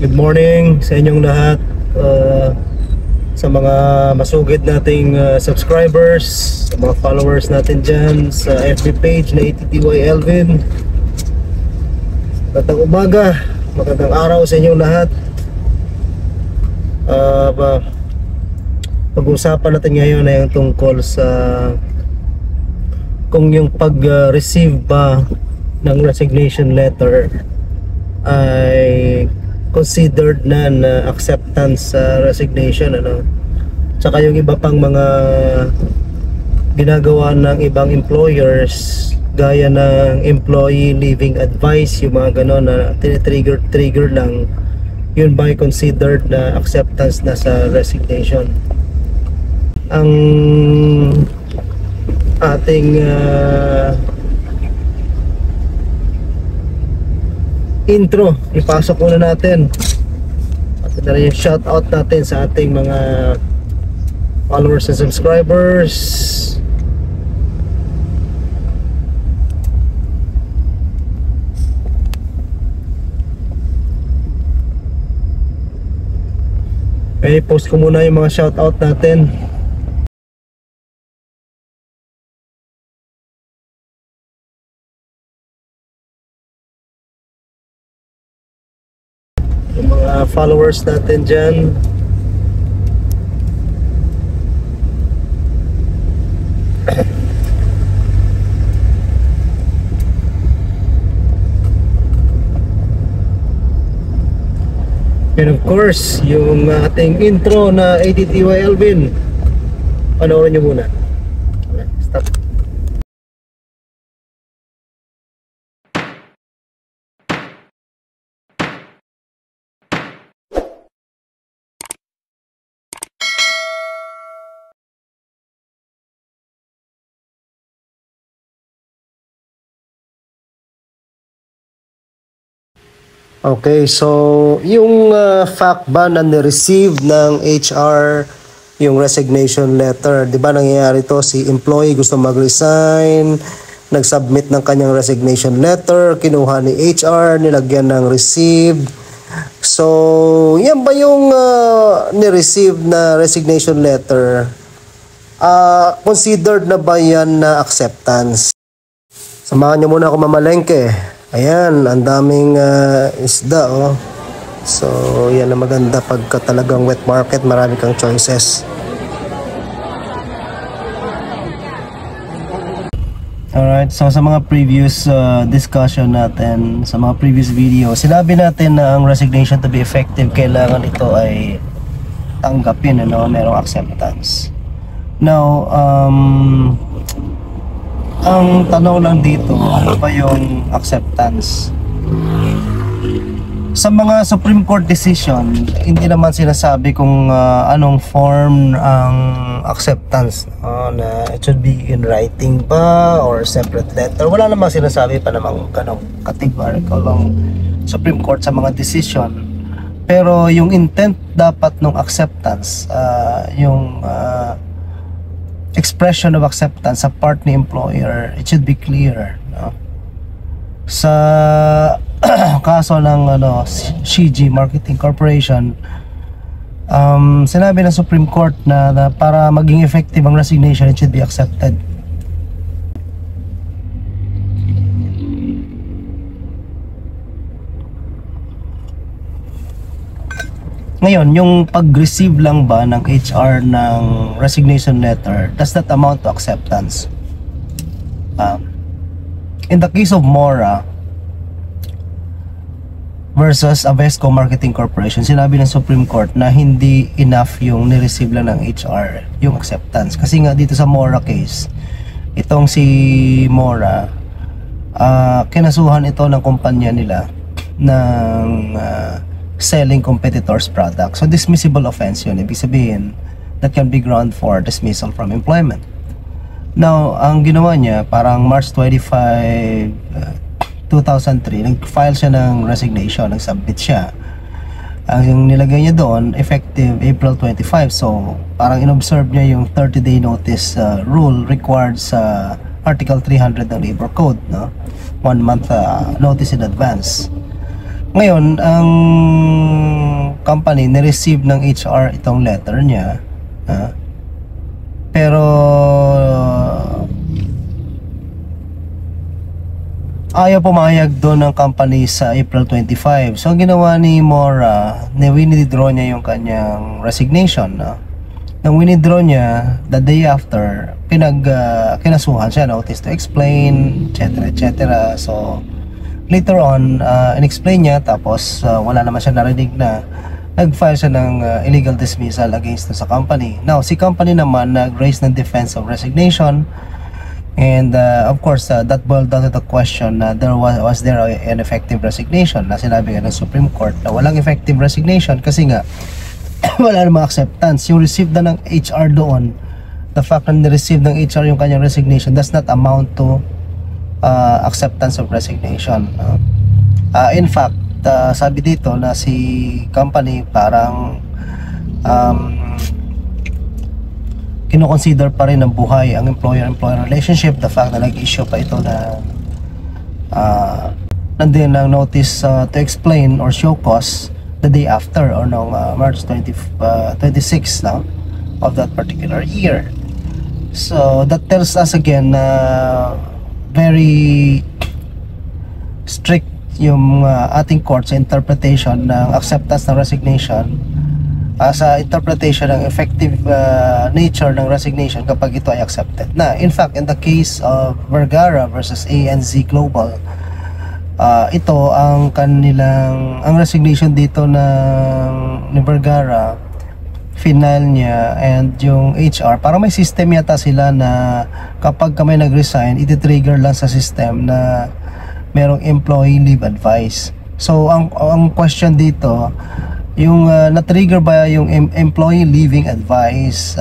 Good morning sa inyong lahat, sa mga masugid nating subscribers, sa mga followers natin dyan sa FB page na ATTY Elvin. Magandang umaga, magandang araw sa inyong lahat. Pag-uusapan natin ngayon ay yung tungkol sa kung yung pag-receive ba ng resignation letter ay considered na acceptance sa resignation, ano. Tsaka yung iba pang mga ginagawa ng ibang employers gaya ng employee leaving advice, yung mga gano'n na trigger lang, yun ba ay considered na acceptance na sa resignation? Ang ating intro, ipasok muna natin at ito na yung shout out natin sa ating mga followers and subscribers. Okay, post ko muna yung mga shout out natin. Yung mga followers natin dyan. And of course, yung ating intro na ATTY Elvin, panoorin nyo muna. Okay, stop. Okay, so yung fact ba na ni-receive ng HR yung resignation letter, 'di ba nangyayari to, si employee gusto mag-resign, nag-submit ng kanyang resignation letter, kinuha ni HR, nilagyan ng received. So, yan ba yung ni-receive na resignation letter? Considered na ba yan na acceptance? Samahan niyo muna ako mamalengke. Ayan, ang daming isda, oh. So, yan ang maganda pagka talagang wet market, marami kang choices. Alright, so sa mga previous discussion natin, sa mga previous video, sinabi natin na ang resignation to be effective, kailangan ito ay tanggapin, ano, merong acceptance. Now, ang tanong lang dito, ano ba yung acceptance? Sa mga Supreme Court decision, hindi naman sinasabi kung anong form ang acceptance, na it should be in writing pa or separate letter. Wala namang sinasabi pa namang ganong categorical ang Supreme Court sa mga decision. Pero yung intent dapat ng acceptance, yung expression of acceptance sa part ni employer, it should be clear, no? Sa kaso ng CG Marketing Corporation, sinabi ng Supreme Court na para maging effective ang resignation, it should be accepted. Ngayon, yung pag-receive lang ba ng HR ng resignation letter, does that amount to acceptance? In the case of Mora versus Avesco Marketing Corporation, sinabi ng Supreme Court na hindi enough yung ni-receive lang ng HR, yung acceptance. Kasi nga dito sa Mora case, itong si Mora, kinasuhan ito ng kumpanya nila ng selling competitors' product. So dismissible offense yun. Ibig sabihin, that can be ground for dismissal from employment. Now, ang ginawa niya, parang March 25, 2003, nag-file siya ng resignation, nag-submit siya. Ang nilagay niya doon, effective April 25. So, parang in-observe niya yung 30-day notice rule required sa Article 300 ng Labor Code, no? 1 month notice in advance. Ngayon, ang company ni-receive ng HR itong letter niya, pero ayaw pumayag doon ng company sa April 25. So ang ginawa ni Mora, winidraw niya yung kanyang resignation. Nang winidraw niya, the day after, kinasuhan siya, notice to explain, etc. etc. So later on, in-explain niya, tapos wala naman siya narinig na nag-file siya ng illegal dismissal against sa company. Now, si company naman nag-raise ng defense of resignation, and of course, that boiled down to the question na was there an effective resignation, na sinabi nga ng Supreme Court na walang effective resignation kasi nga wala namang acceptance. Yung received na ng HR doon, the fact na ni-receive ng HR yung kanyang resignation does not amount to acceptance of resignation. In fact, sabi dito na si company parang kino-consider pa rin ng buhay ang employer-employer relationship. The fact na nag-issue pa ito na nandun ng notice to explain or show cause the day after, or no, March 26 now of that particular year. So that tells us again na very strict yung ating court sa interpretation ng acceptance ng resignation, sa interpretation ng effective nature ng resignation kapag ito ay accepted na. In fact, in the case of Vergara versus ANZ Global, ito ang ang resignation dito ni Vergara, final niya, and yung HR, parang may system yata sila na kapag may nag-resign, iti-trigger lang sa system na merong employee leave advice. So ang question dito, yung na-trigger ba yung employee leaving advice,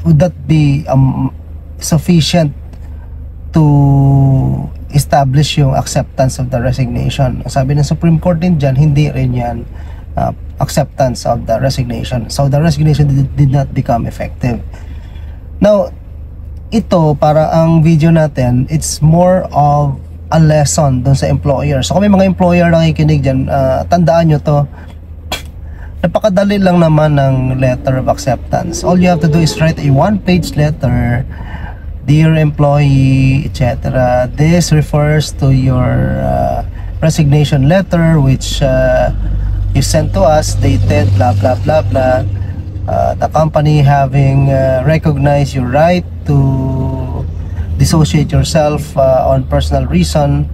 would that be sufficient to establish yung acceptance of the resignation? Sabi ng Supreme Court din dyan, hindi rin yan acceptance of the resignation. So the resignation did not become effective. Now, ito, para ang video natin, it's more of a lesson dun sa employer. So kung may mga employer na nakikinig dyan, tandaan nyo to, napakadali lang naman ng letter of acceptance. All you have to do is write a one-page letter, dear employee, etc. This refers to your resignation letter which you sent to us, dated blah blah blah blah. The company having recognized your right to dissociate yourself on personal reason,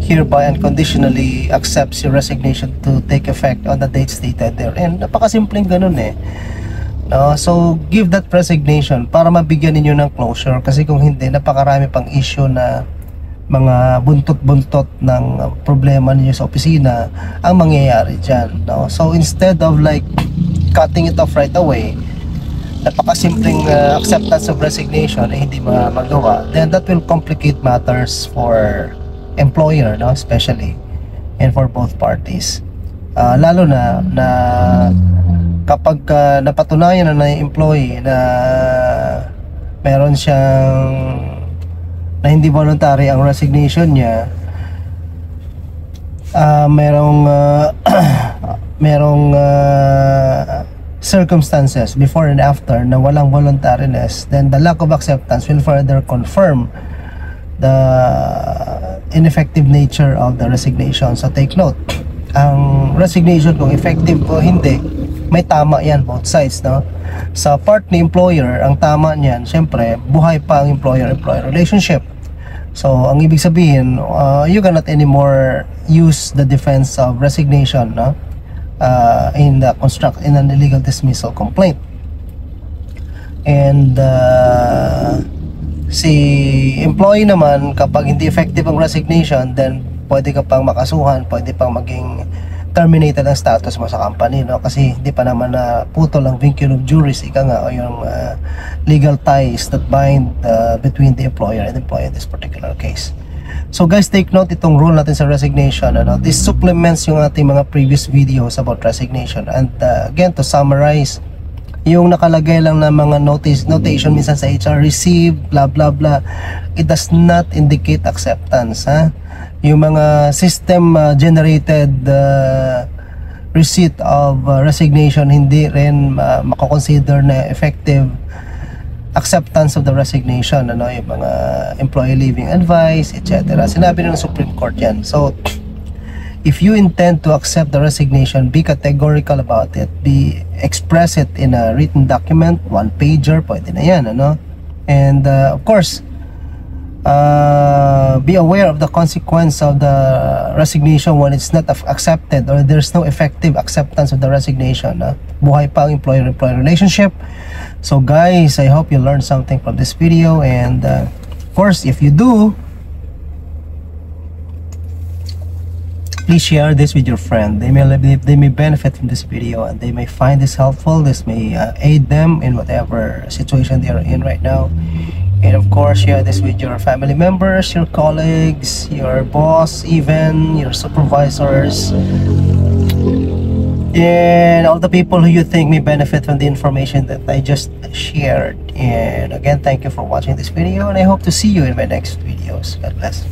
hereby unconditionally accepts your resignation to take effect on the date stated therein. Napakasimpleng ganun eh. So give that resignation para mabigyan ninyo ng closure, kasi kung hindi, napakarami pang issue na mga buntot-buntot ng problema niyo sa opisina ang mangyayari dyan. So instead of like cutting it off right away, napakasimpleng acceptance of resignation ay hindi magawa, then that will complicate matters for employer, especially, and for both parties. Lalo na kapag napatunayan na yung employee na meron siyang na hindi voluntary ang resignation niya, merong circumstances before and after na walang voluntariness, then the lack of acceptance will further confirm the ineffective nature of the resignation. So take note, ang resignation kung effective o hindi, may tama yan both sides, sa part ni employer, ang tama niyan, syempre buhay pa ang employer-employer relationship. So ang ibig sabihin, you cannot anymore use the defense of resignation in an illegal dismissal complaint. And si employee naman, kapag hindi effective ang resignation, then pwede ka pang makasuhan, pwede pang maging terminated ang status mo sa company, kasi hindi pa naman na putol ang vinculum juris, ika nga, o yung legal ties that bind between the employer and employee in this particular case. So guys, take note itong rule natin sa resignation. This supplements yung ating mga previous videos about resignation. And again, to summarize, yung nakalagay lang na mga notation minsan sa HR, receive, blah blah blah, it does not indicate acceptance, ha? Yung mga system generated receipt of resignation, hindi rin mako-consider na effective acceptance of the resignation, ano, yung mga employee leaving advice, etc. Sinabi ng Supreme Court yan. So if you intend to accept the resignation, be categorical about it. Express it in a written document, one pager, pwede na yan, ano? And of course, be aware of the consequence of the resignation when it's not accepted or there's no effective acceptance of the resignation. Buhay pa ang employer-employee relationship. So guys, I hope you learned something from this video, and of course, if you do, please share this with your friend. They may benefit from this video, and they may find this helpful. This may aid them in whatever situation they are in right now. And of course, share this with your family members, your colleagues, your boss, even your supervisors, and all the people who you think may benefit from the information that I just shared. And again, thank you for watching this video, and I hope to see you in my next videos. God bless.